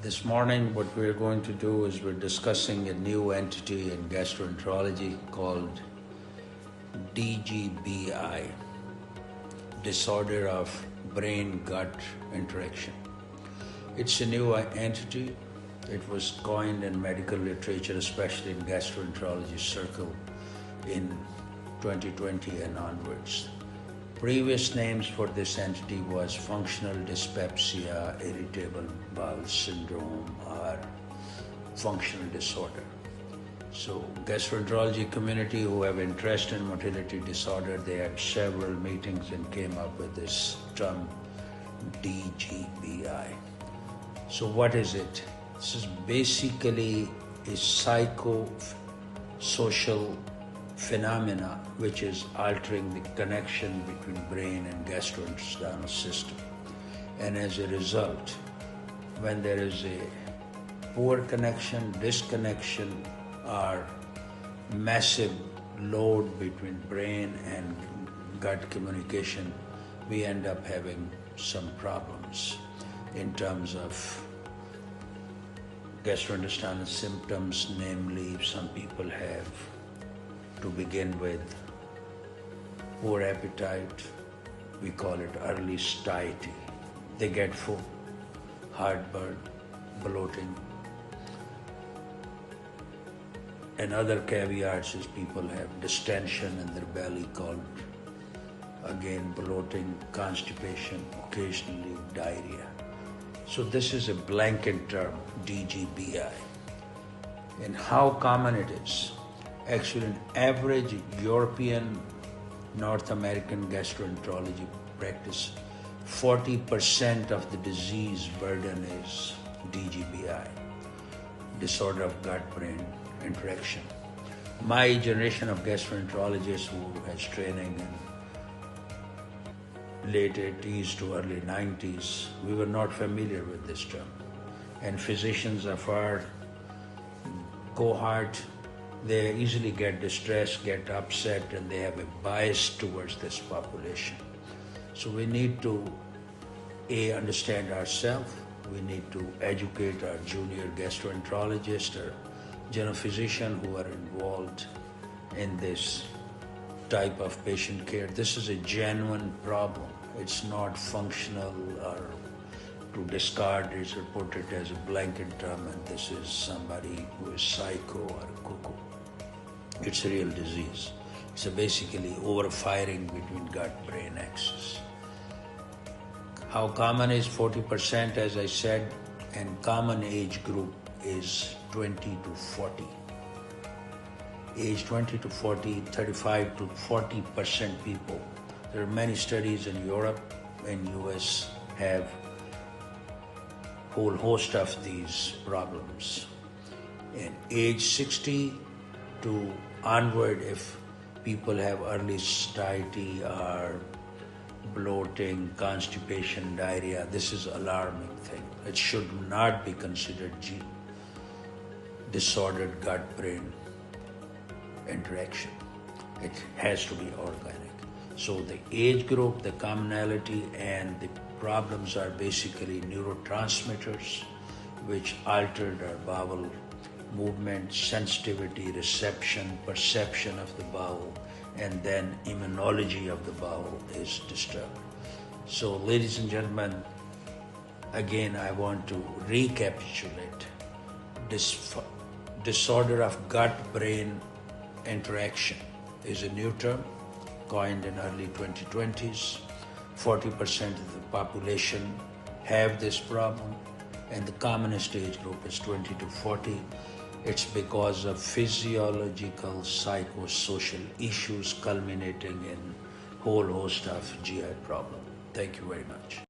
This morning, what we're going to do is we're discussing a new entity in gastroenterology called DGBI, disorder of brain-gut interaction. It's a new entity. It was coined in medical literature, especially in gastroenterology circle, in 2020 and onwards. Previous names for this entity was functional dyspepsia, irritable bowel syndrome, or functional disorder. So gastroenterology community who have interest in motility disorder, they had several meetings and came up with this term DGBI. So what is it? This is basically a psychosocial phenomena which is altering the connection between brain and gastrointestinal system. And as a result, when there is a poor connection, disconnection, or massive load between brain and gut communication, we end up having some problems in terms of gastrointestinal symptoms, namely some people have, to begin with, poor appetite, we call it early satiety. They get full, heartburn, bloating. And other caveats is people have distension in their belly called, again, bloating, constipation, occasionally diarrhea. So this is a blanket term, DGBI. And how common it is? Actually, an average European, North American gastroenterology practice, 40% of the disease burden is DGBI, disorder of gut-brain interaction. My generation of gastroenterologists who has training in late 80s to early 90s, we were not familiar with this term. And physicians of our cohort, they easily get distressed, get upset, and they have a bias towards this population. So we need to, understand ourselves. We need to educate our junior gastroenterologists or general physicians who are involved in this type of patient care. This is a genuine problem. It's not functional or to discard it or put it as a blanket term and this is somebody who is psycho or cuckoo. It's a real disease. It's basically overfiring between gut-brain axis. How common is 40%, as I said, and common age group is 20 to 40. Age 20 to 40, 35 to 40% people. There are many studies in Europe and US have whole host of these problems. In age 60 to onward, if people have early satiety or bloating, constipation, diarrhea, this is alarming thing. It should not be considered disordered gut-brain interaction. It has to be organic. So the age group, the commonality, and the problems are basically neurotransmitters which altered our bowel movement, sensitivity, reception, perception of the bowel, and then immunology of the bowel is disturbed. So ladies and gentlemen, again I want to recapitulate. Disorder of gut-brain interaction is a new term coined in early 2020s. 40% of the population have this problem, and the commonest age group is 20 to 40. It's because of physiological, psychosocial issues culminating in whole host of GI problem. Thank you very much.